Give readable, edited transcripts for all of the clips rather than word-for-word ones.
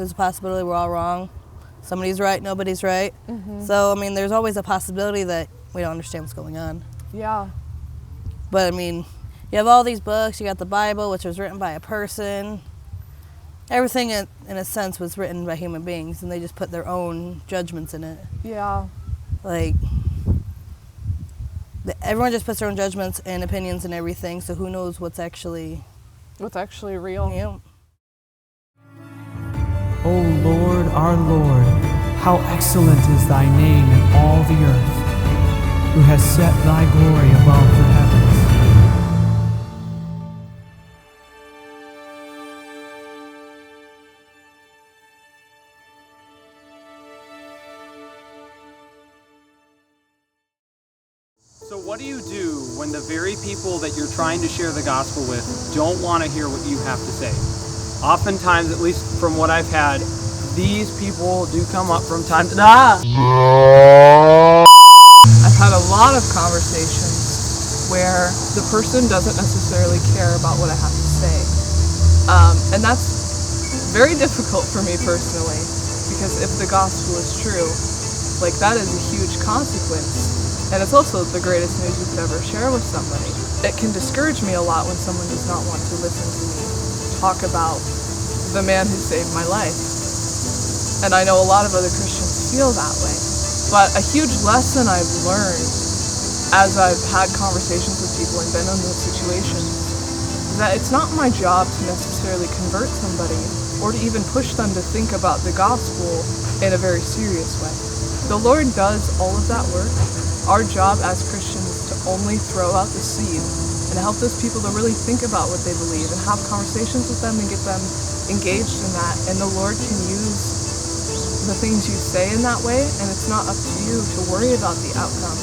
There's a possibility we're all wrong. Somebody's right, nobody's right. So, I mean, there's always a possibility that we don't understand what's going on. Yeah. But, I mean, you have all these books. You got the Bible, which was written by a person. Everything, in a sense, was written by human beings, and they just put their own judgments in it. Yeah. Like, everyone just puts their own judgments and opinions and everything, so who knows what's actually real. Yeah. O Lord, our Lord, how excellent is thy name in all the earth, who has set thy glory above the heavens. So what do you do when the very people that you're trying to share the gospel with don't want to hear what you have to say? Oftentimes, at least from what I've had, these people do come up from time to time. I've had a lot of conversations where the person doesn't necessarily care about what I have to say. And that's very difficult for me personally, because if the gospel is true, like, that is a huge consequence. And it's also the greatest news you could ever share with somebody. It can discourage me a lot when someone does not want to listen to me talk about the man who saved my life. And I know a lot of other Christians feel that way. But a huge lesson I've learned as I've had conversations with people and been in those situations is that it's not my job to necessarily convert somebody or to even push them to think about the gospel in a very serious way. The Lord does all of that work. Our job as Christians is to only throw out the seed and help those people to really think about what they believe and have conversations with them and get them engaged in that. And the Lord can use the things you say in that way, and it's not up to you to worry about the outcome.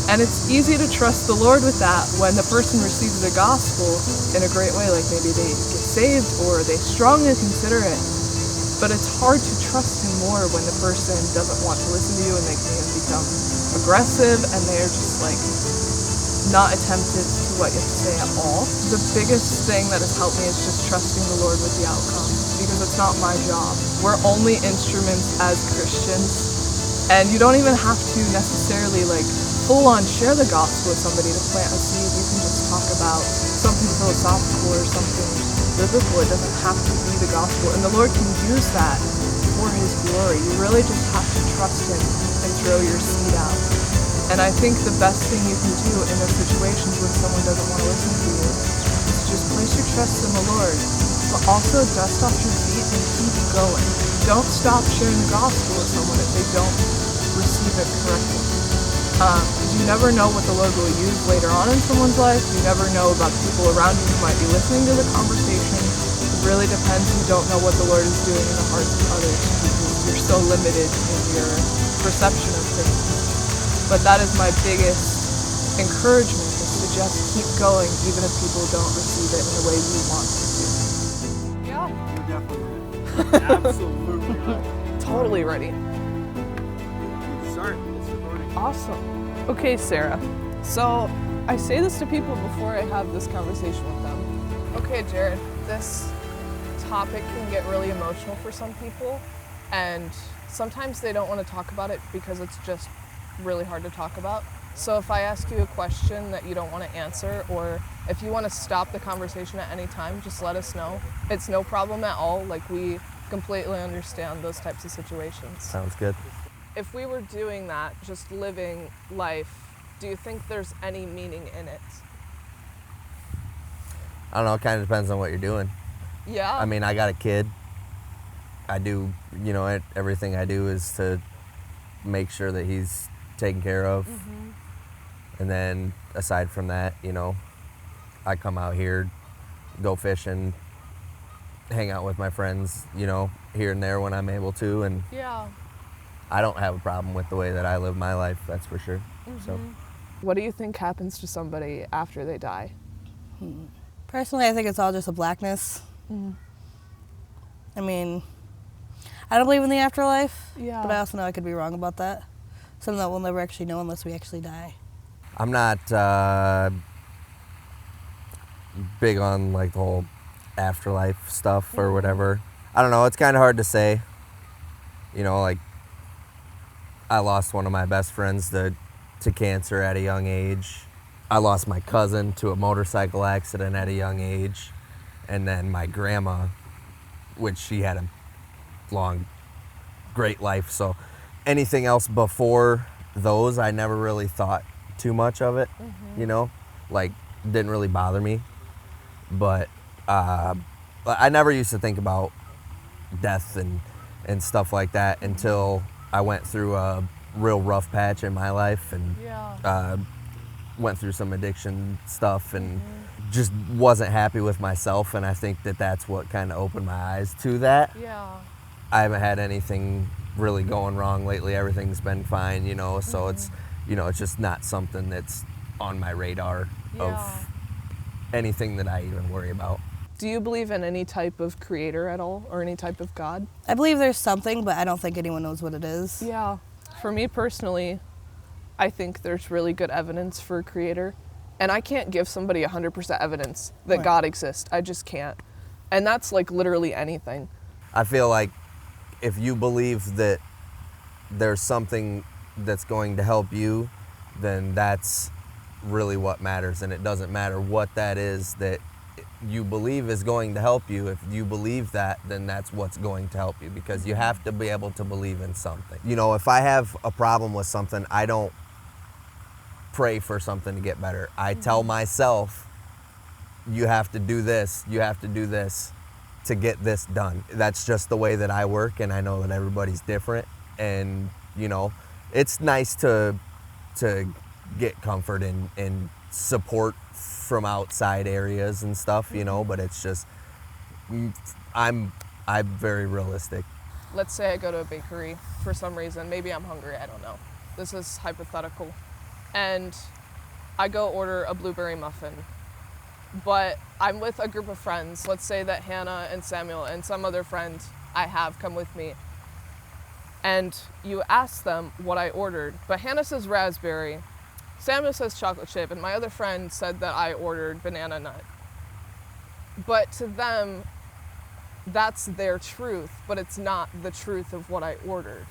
And it's easy to trust the Lord with that when the person receives the gospel in a great way, like maybe they get saved or they strongly consider it. But it's hard to trust him more when the person doesn't want to listen to you and they can become aggressive and they're just like not attentive to what you have to say at all. The biggest thing that has helped me is just trusting the Lord with the outcome, because it's not my job. We're only instruments as Christians, and you don't even have to necessarily like full on share the gospel with somebody to plant a seed. You can just talk about something philosophical or something biblical. It doesn't have to be the gospel, and the Lord can use that for his glory. You really just have to trust him and throw your seed out. And I think the best thing you can do in those situations when someone doesn't want to listen to you is to just place your trust in the Lord, but also dust off your feet and keep going. Don't stop sharing the gospel with someone if they don't receive it correctly. Because you never know what the Lord will use later on in someone's life. You never know about the people around you who might be listening to the conversation. It really depends. You don't know what the Lord is doing in the hearts of others because you're so limited in your perception of things. But that is my biggest encouragement, is to just keep going even if people don't receive it in the way we want to. Yeah. You're definitely ready. Absolutely ready. Totally ready. Start. It's recording. Awesome. Okay, Sarah. So I say this to people before I have this conversation with them. Okay, Jared, this topic can get really emotional for some people, and sometimes they don't want to talk about it because it's just really hard to talk about. So if I ask you a question that you don't want to answer, or if you want to stop the conversation at any time, just let us know. It's no problem at all. Like, we completely understand those types of situations. Sounds good. If we were doing that, just living life, do you think there's any meaning in it? I don't know, it kind of depends on what you're doing. Yeah. I mean, I got a kid. I do, everything I do is to make sure that he's taken care of. Mm-hmm. And then aside from that, I come out here, go fishing, hang out with my friends, here and there when I'm able to. And yeah. I don't have a problem with the way that I live my life, that's for sure. Mm-hmm. So, what do you think happens to somebody after they die? Personally, I think it's all just a blackness. Mm. I mean, I don't believe in the afterlife, but I also know I could be wrong about that. Something that we'll never actually know unless we actually die. I'm not big on like the whole afterlife stuff or whatever. I don't know, it's kind of hard to say. You know, like, I lost one of my best friends to cancer at a young age. I lost my cousin to a motorcycle accident at a young age. And then my grandma, which she had a long, great life. So anything else before those, I never really thought too much of it, you know? Like, didn't really bother me. But I never used to think about death and stuff like that until I went through a real rough patch in my life and went through some addiction stuff and just wasn't happy with myself. And I think that that's what kind of opened my eyes to that. I haven't had anything really going wrong lately. Everything's been fine, you know, so it's, you know, it's just not something that's on my radar of anything that I even worry about. Do you believe in any type of creator at all, or any type of God? I believe there's something, but I don't think anyone knows what it is. Yeah. For me personally, I think there's really good evidence for a creator. And I can't give somebody 100% evidence that God exists. I just can't. And that's like literally anything. I feel like if you believe that there's something that's going to help you, then that's really what matters. And it doesn't matter what that is that you believe is going to help you. If you believe that, then that's what's going to help you, because you have to be able to believe in something. You know, if I have a problem with something, I don't pray for something to get better. I tell myself, you have to do this, you have to do this to get this done. That's just the way that I work, and I know that everybody's different. And, you know, it's nice to get comfort and support from outside areas and stuff, you know, but it's just, I'm very realistic. Let's say I go to a bakery for some reason. Maybe I'm hungry, I don't know. This is hypothetical. And I go order a blueberry muffin. But I'm with a group of friends. Let's say that Hannah and Samuel and some other friend I have come with me. And you ask them what I ordered. But Hannah says raspberry. Samuel says chocolate chip, and my other friend said that I ordered banana nut. But to them, that's their truth, but it's not the truth of what I ordered.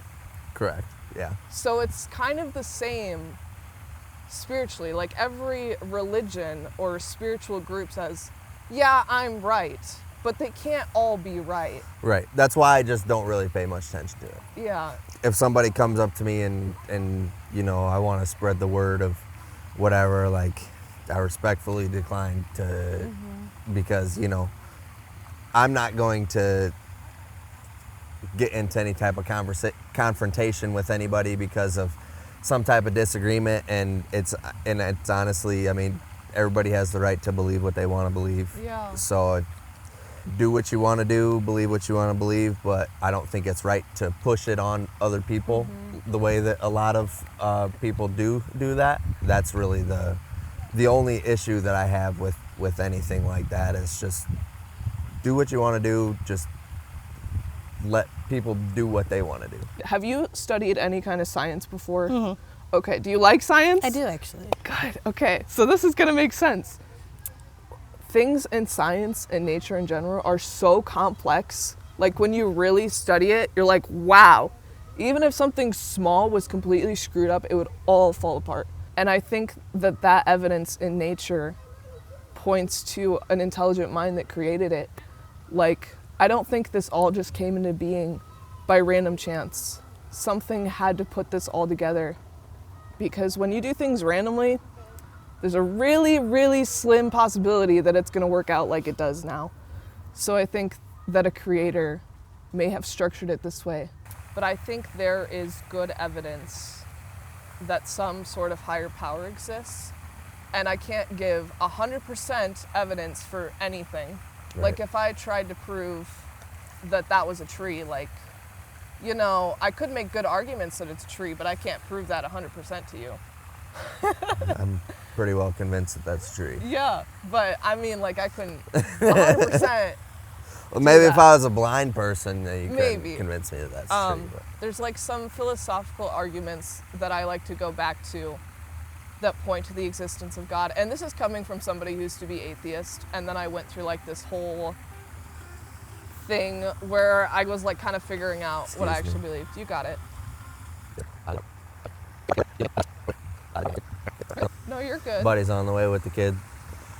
Correct, yeah. So it's kind of the same spiritually. Like every religion or spiritual group says, yeah, I'm right, but they can't all be right. Right, that's why I just don't really pay much attention to it. Yeah. If somebody comes up to me and you know, I want to spread the word of whatever, like, I respectfully decline to, because, you know, I'm not going to get into any type of confrontation with anybody because of some type of disagreement, and it's honestly, I mean, everybody has the right to believe what they want to believe. Yeah. So do what you want to do, believe what you want to believe, but I don't think it's right to push it on other people the way that a lot of people do that. That's really the only issue that I have with anything like that, is just do what you want to do, just let people do what they want to do. Have you studied any kind of science before? Okay, do you like science? I do, actually. Good, okay, so this is gonna make sense. Things in science and nature in general are so complex. Like when you really study it, you're like, wow. Even if something small was completely screwed up, it would all fall apart. And I think that that evidence in nature points to an intelligent mind that created it. Like, I don't think this all just came into being by random chance. Something had to put this all together. Because when you do things randomly, there's a really, really slim possibility that it's going to work out like it does now. So I think that a creator may have structured it this way. But I think there is good evidence that some sort of higher power exists. And I can't give 100% evidence for anything. Right. Like if I tried to prove that that was a tree, like, you know, I could make good arguments that it's a tree, but I can't prove that 100% to you. I'm pretty well convinced that that's true. Yeah, but I mean, like, I couldn't 100%. Well, maybe that. if I was a blind person, then you Maybe. could convince me that that's true. But. There's like some philosophical arguments that I like to go back to that point to the existence of God. And this is coming from somebody who used to be atheist, and then I went through like this whole thing where I was like kind of figuring out Excuse what I me. actually believed. You got it. No, you're good. Buddy's on the way with the kid.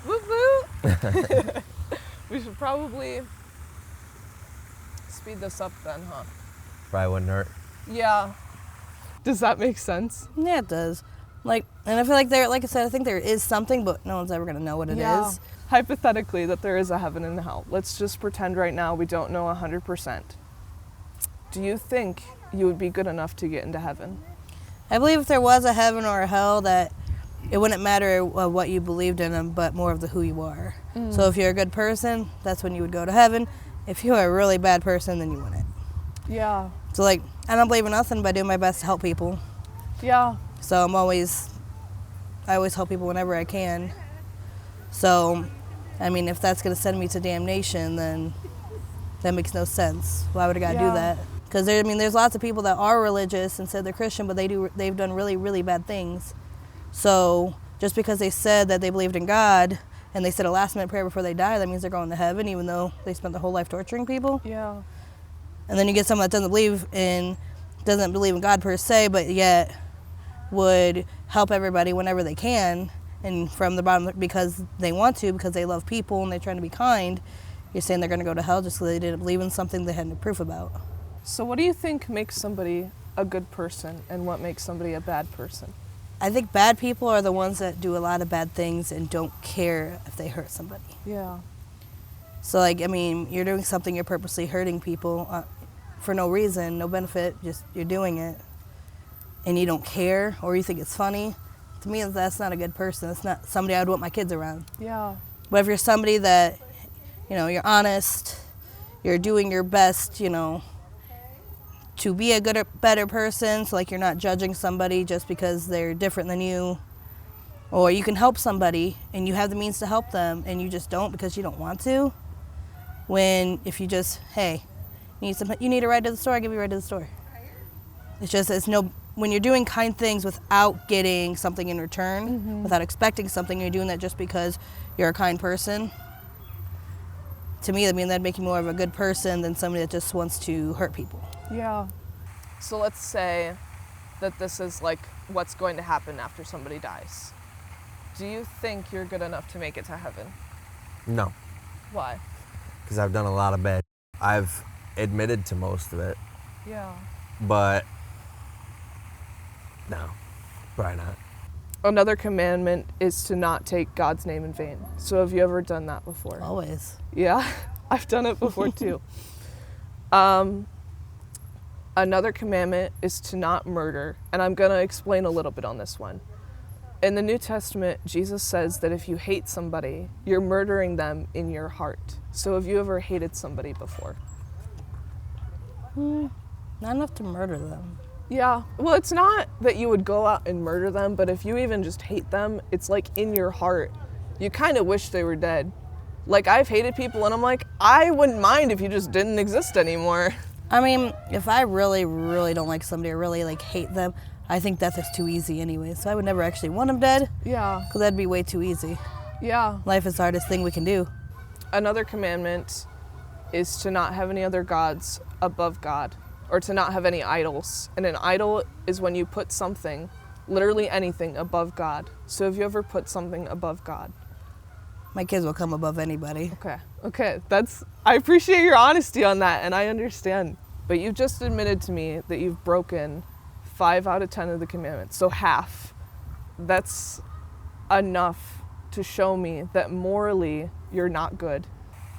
Whoop whoop. We should probably speed this up then, huh? Probably wouldn't hurt. Yeah. Does that make sense? Yeah, it does. Like, and I feel like like I said, I think there is something, but no one's ever gonna know what it is. Hypothetically, that there is a heaven and a hell. Let's just pretend right now we don't know 100%. Do you think you would be good enough to get into heaven? I believe if there was a heaven or a hell, that it wouldn't matter what you believed in, but more of who you are. So if you're a good person, that's when you would go to heaven. If you're a really bad person, then you wouldn't. Yeah. So like, I don't believe in nothing but I do my best to help people. Yeah. So I always help people whenever I can. So, I mean, if that's going to send me to damnation, then that makes no sense. Why would I got to do that? Because there's lots of people that are religious and said they're Christian, but they've done really, really bad things. So just because they said that they believed in God and they said a last-minute prayer before they die, that means they're going to heaven, even though they spent their whole life torturing people. Yeah. And then you get someone that doesn't believe in God per se, but yet would help everybody whenever they can, and from the bottom because they want to, because they love people and they're trying to be kind. You're saying they're going to go to hell just because they didn't believe in something they had no proof about. So what do you think makes somebody a good person and what makes somebody a bad person? I think bad people are the ones that do a lot of bad things and don't care if they hurt somebody. Yeah. So like, you're doing something, you're purposely hurting people for no reason, no benefit, just you're doing it. And you don't care, or you think it's funny. To me, that's not a good person. It's not somebody I would want my kids around. Yeah. But if you're somebody that, you're honest, you're doing your best, to be a better person, so like you're not judging somebody just because they're different than you, or you can help somebody and you have the means to help them and you just don't because you don't want to. If you just, hey, you need a ride to the store, I'll give you a ride to the store. When you're doing kind things without getting something in return, without expecting something, you're doing that just because you're a kind person. To me, that'd make you more of a good person than somebody that just wants to hurt people. Yeah. So let's say that this is like what's going to happen after somebody dies. Do you think you're good enough to make it to heaven? No, Why? because I've done a lot of bad. I've admitted to most of it, Yeah. but no, probably not. Another commandment is to not take God's name in vain. So have you ever done that before? Always. Yeah, I've done it before too. Another commandment is to not murder, and I'm going to explain a little bit on this one. In the New Testament, Jesus says that if you hate somebody, you're murdering them in your heart. So have you ever hated somebody before? Not enough to murder them. Yeah, well, it's not that you would go out and murder them, but if you even just hate them, it's like in your heart. You kind of wish they were dead. Like, I've hated people, and I'm like, I wouldn't mind if you just didn't exist anymore. If I really, really don't like somebody or really hate them, I think death is too easy anyway. So I would never actually want them dead. Yeah. Because that'd be way too easy. Yeah. Life is the hardest thing we can do. Another commandment is to not have any other gods above God, or to not have any idols. And an idol is when you put something, literally anything, above God. So have you ever put something above God? My kids will come above anybody. Okay, I appreciate your honesty on that, and I understand. But you just admitted to me that you've broken 5 out of 10 of the commandments, so half. That's enough to show me that morally you're not good.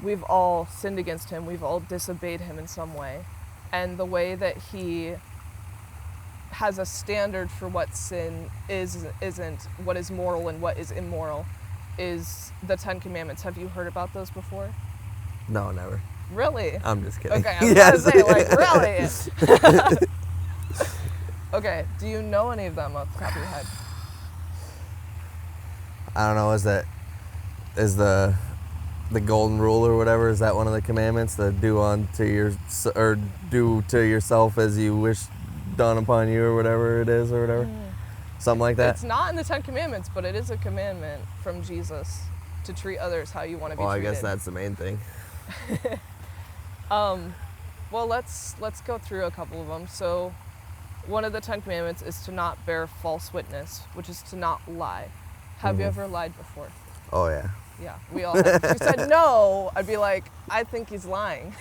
We've all sinned against him, we've all disobeyed him in some way. And the way that he has a standard for what sin isn't, what is moral and what is immoral, is the 10 Commandments. Have you heard about those before? No, never. Really? I'm just kidding. Okay, I was about to say, really? Okay, do you know any of them off the top of your head? I don't know, is the golden rule or whatever, is that one of the commandments? The do to yourself as you wish done upon you, or whatever it is, or whatever? Something like that? It's not in the 10 Commandments, but it is a commandment from Jesus to treat others how you want to be treated. Well, I guess that's the main thing. Well, let's go through a couple of them. So, one of the 10 Commandments is to not bear false witness, which is to not lie. Have you ever lied before? Oh, yeah. Yeah, we all have. If you said no, I'd be like, I think he's lying.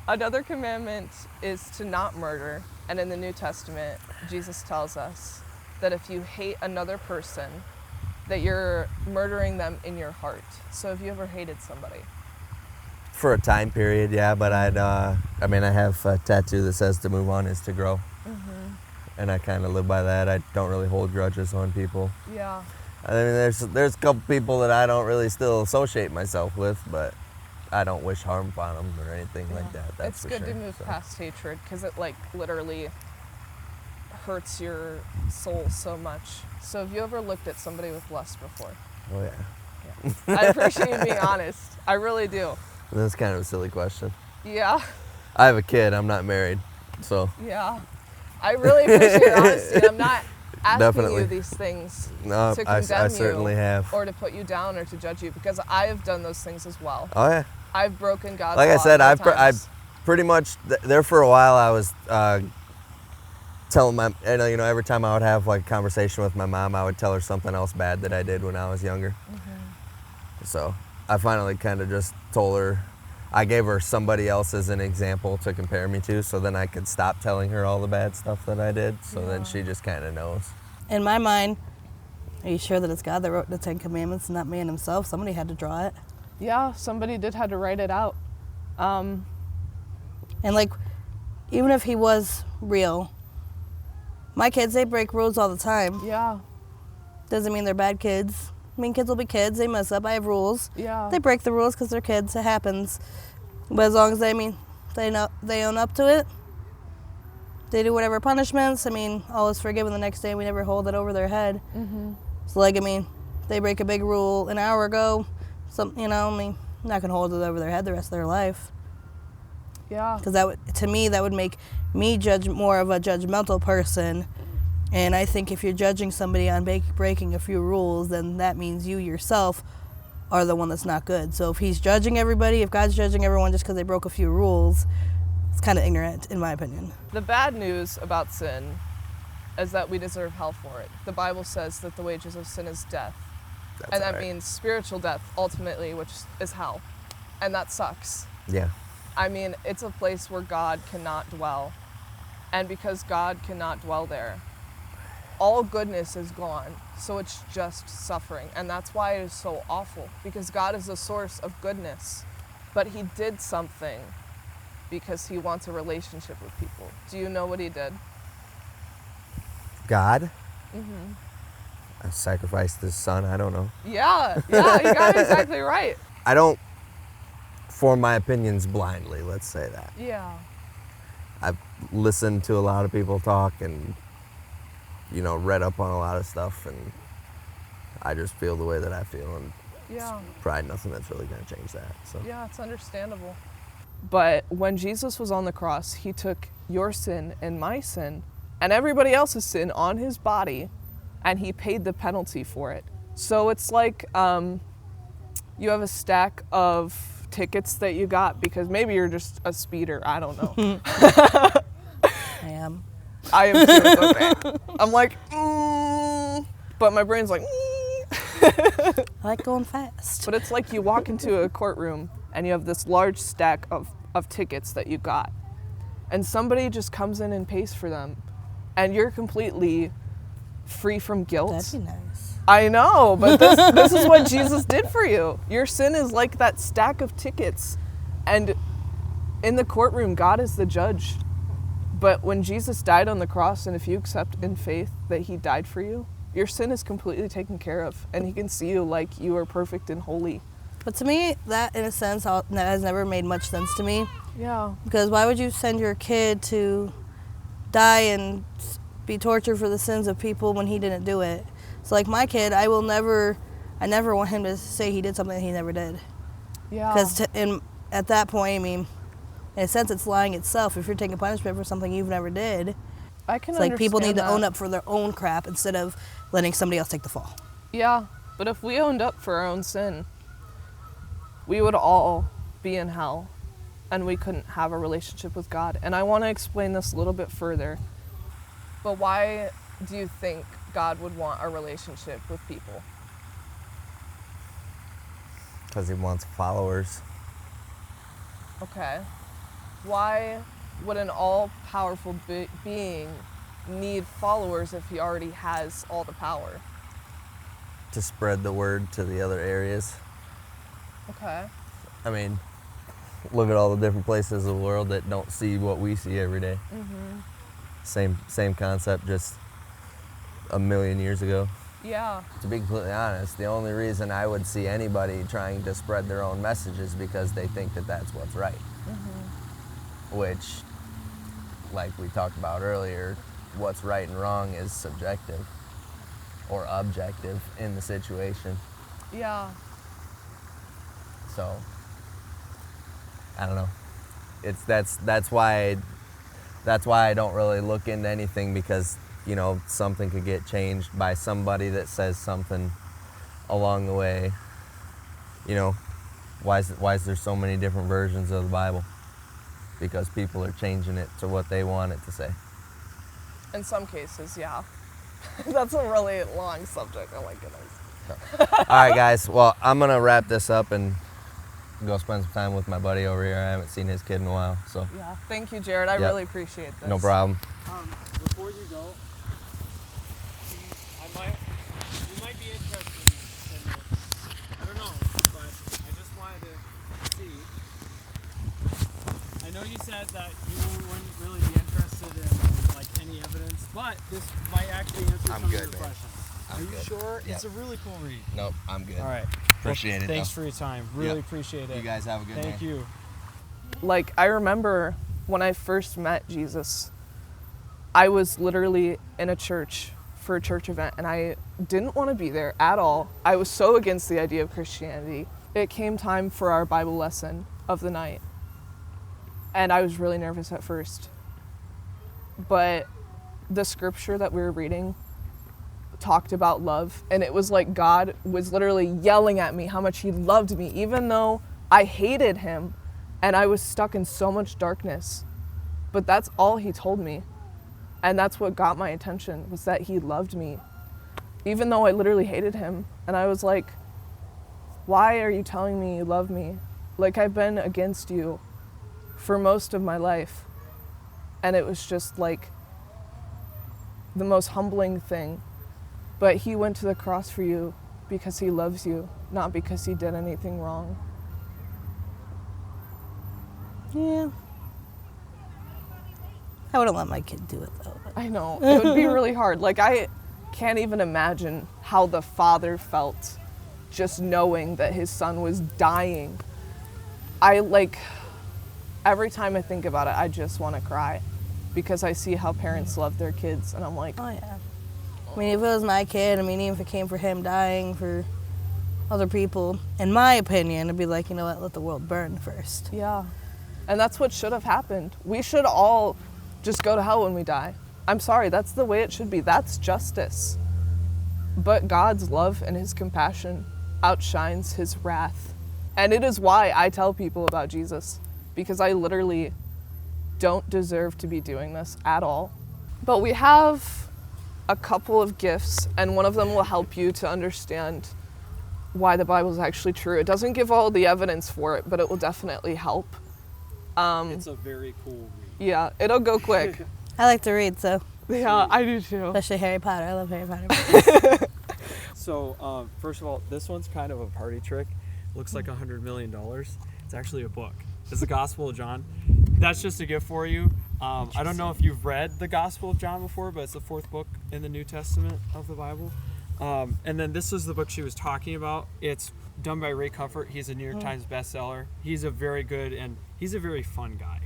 Another commandment is to not murder. And in the New Testament, Jesus tells us that if you hate another person, that you're murdering them in your heart. So have you ever hated somebody? For a time period, yeah, but I have a tattoo that says to move on is to grow. And I kind of live by that. I don't really hold grudges on people. Yeah. I mean, there's a couple people that I don't really still associate myself with, but I don't wish harm upon them or anything like that. That's it's good to move past hatred, because it like literally hurts your soul so much. So have you ever looked at somebody with lust before? Oh, yeah. I appreciate you being honest. I really do. That's kind of a silly question. Yeah. I have a kid. I'm not married, so. Yeah. I really appreciate your honesty. I'm not asking Definitely. you these things No, to condemn I certainly you have. or to put you down or to judge you, because I have done those things as well. Oh, yeah. I've broken God's Like law I said, at I times. pretty much, there for a while I was telling my, every time I would have like a conversation with my mom, I would tell her something else bad that I did when I was younger. So I finally kind of just told her, I gave her somebody else as an example to compare me to, so then I could stop telling her all the bad stuff that I did, so then she just kind of knows. In my mind, are you sure that it's God that wrote the 10 Commandments, not man himself? Somebody had to draw it. Yeah, somebody did have to write it out. And like, even if he was real, my kids, they break rules all the time. Yeah. Doesn't mean they're bad kids. I mean, kids will be kids. They mess up. I have rules. Yeah. They break the rules because they're kids. It happens. But as long as they own up to it, they do whatever punishments. I mean, all is forgiven the next day. We never hold it over their head. So, like, I mean, they break a big rule an hour ago. I'm not gonna hold it over their head the rest of their life. Yeah. Because to me, that would make me judge more of a judgmental person. And I think if you're judging somebody on breaking a few rules, then that means you yourself are the one that's not good. So if he's judging everybody, if God's judging everyone just because they broke a few rules, it's kind of ignorant, in my opinion. The bad news about sin is that we deserve hell for it. The Bible says that the wages of sin is death. And that means spiritual death, ultimately, which is hell. And that sucks. Yeah. I mean, it's a place where God cannot dwell. And because God cannot dwell there, all goodness is gone. So it's just suffering. And that's why it is so awful, because God is the source of goodness. But he did something because he wants a relationship with people. Do you know what he did? God? Sacrificed his son, I don't know. Yeah, you got it exactly right. I don't form my opinions blindly, let's say that. Yeah. I've listened to a lot of people talk and, read up on a lot of stuff, and I just feel the way that I feel, and it's probably nothing that's really going to change that. So. Yeah, it's understandable. But when Jesus was on the cross, he took your sin and my sin and everybody else's sin on his body, and he paid the penalty for it. So it's like you have a stack of tickets that you got because maybe you're just a speeder. I don't know. I am. I am too. It's okay. I'm like, but my brain's like, I like going fast. But it's like you walk into a courtroom and you have this large stack of tickets that you got. And somebody just comes in and pays for them. And you're completely free from guilt. That'd be nice. I know, but this is what Jesus did for you. Your sin is like that stack of tickets. And in the courtroom, God is the judge. But when Jesus died on the cross, and if you accept in faith that he died for you, your sin is completely taken care of. And he can see you like you are perfect and holy. But to me, that, in a sense, that has never made much sense to me. Yeah. Because why would you send your kid to die and be tortured for the sins of people when he didn't do it? So like my kid, I never want him to say he did something that he never did. Yeah. Because at that point, I mean, in a sense, it's lying itself. If you're taking punishment for something you've never did, I can it's like people need to that. own up for their own crap instead of letting somebody else take the fall. Yeah, but if we owned up for our own sin, we would all be in hell. and we couldn't have a relationship with God. And I want to explain this a little bit further. But why do you think God would want a relationship with people? Because he wants followers. Okay. Why would an all-powerful being need followers if he already has all the power? To spread the word to the other areas. Okay. I mean, look at all the different places of the world that don't see what we see every day. Same concept, just a million years ago. Yeah. To be completely honest, the only reason I would see anybody trying to spread their own message is because they think that that's what's right. Which, like we talked about earlier, what's right and wrong is subjective or objective in the situation. Yeah. So, I don't know. That's why I don't really look into anything, because, you know, something could get changed by somebody that says something along the way. You know, why is there so many different versions of the Bible? Because people are changing it to what they want it to say. In some cases, yeah. That's a really long subject. Oh my goodness. All right, guys. Well, I'm going to wrap this up and go spend some time with my buddy over here. I haven't seen his kid in a while. So yeah. Thank you, Jared. I really appreciate this. No problem. Before you go, you might be interested in this. I don't know, but I just wanted to see. I know you said that you wouldn't really be interested in like any evidence, but this might actually answer some of your questions. Are you sure? Yep. It's a really cool read. Nope, I'm good. All right. Appreciate it. Thanks for your time. Really appreciate it. You guys have a good day. Thank you. Like, I remember when I first met Jesus, I was literally in a church for a church event, and I didn't want to be there at all. I was so against the idea of Christianity. It came time for our Bible lesson of the night, and I was really nervous at first. But the scripture that we were reading talked about love, and it was like God was literally yelling at me how much he loved me, even though I hated him and I was stuck in so much darkness. But that's all he told me, and that's what got my attention, was that he loved me even though I literally hated him. And I was like, why are you telling me you love me? Like, I've been against you for most of my life. And it was just like the most humbling thing. But he went to the cross for you because he loves you, not because he did anything wrong. Yeah. I wouldn't let my kid do it, though. I know. It would be really hard. Like, I can't even imagine how the father felt just knowing that his son was dying. Every time I think about it, I just want to cry, because I see how parents love their kids, and I'm like, oh yeah. I mean, if it was my kid, I mean, even if it came for him dying for other people, in my opinion, it'd be like, you know what, let the world burn first. yeah. And that's what should have happened. We should all just go to hell when we die. I'm sorry, that's the way it should be. That's justice. But God's love and his compassion outshines his wrath. And it is why I tell people about Jesus, because I literally don't deserve to be doing this at all. But we have a couple of gifts, and one of them will help you to understand why the Bible is actually true. It doesn't give all the evidence for it, but it will definitely help. It's a very cool read. Yeah, it'll go quick. I like to read, so. Yeah, I do too. Especially Harry Potter. I love Harry Potter. So, first of all, this one's kind of a party trick. Looks like $100 million. It's actually a book. It's the Gospel of John. That's just a gift for you. I don't know if you've read the Gospel of John before, but it's the fourth book in the New Testament of the Bible. And then this is the book she was talking about. It's done by Ray Comfort. He's a New York Times bestseller. He's a very good and he's a very fun guy.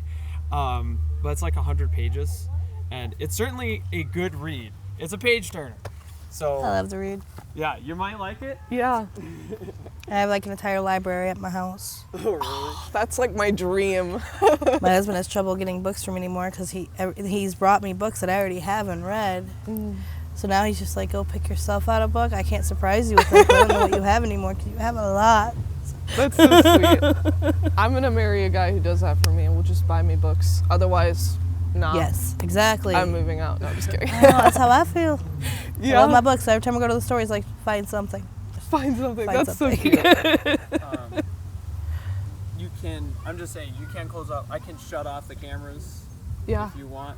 But it's like 100 pages, and it's certainly a good read. It's a page turner. So I love to read. Yeah, you might like it. Yeah. I have like an entire library at my house. Oh, really? That's like my dream. My husband has trouble getting books from me anymore because he's brought me books that I already haven't read. So now he's just like, go pick yourself out a book. I can't surprise you with it. I don't know what you have anymore because you have a lot. So. That's so sweet. I'm going to marry a guy who does that for me and will just buy me books. Otherwise, nah. Yes, exactly. I'm moving out. No, I'm just kidding. I know, that's how I feel. Yeah. I love my books. So every time I go to the store, it's like, find something. Find something. Find That's something. so cute. You can, I'm just saying, you can close up. I can shut off the cameras Yeah. if you want.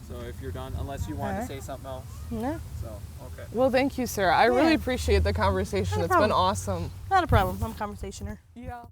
So if you're done, unless you want to say something else. No, So, okay. Well, thank you, Sarah. I really Yeah. appreciate the conversation. No It's been problem. awesome. not a problem. I'm a conversationer. Yeah.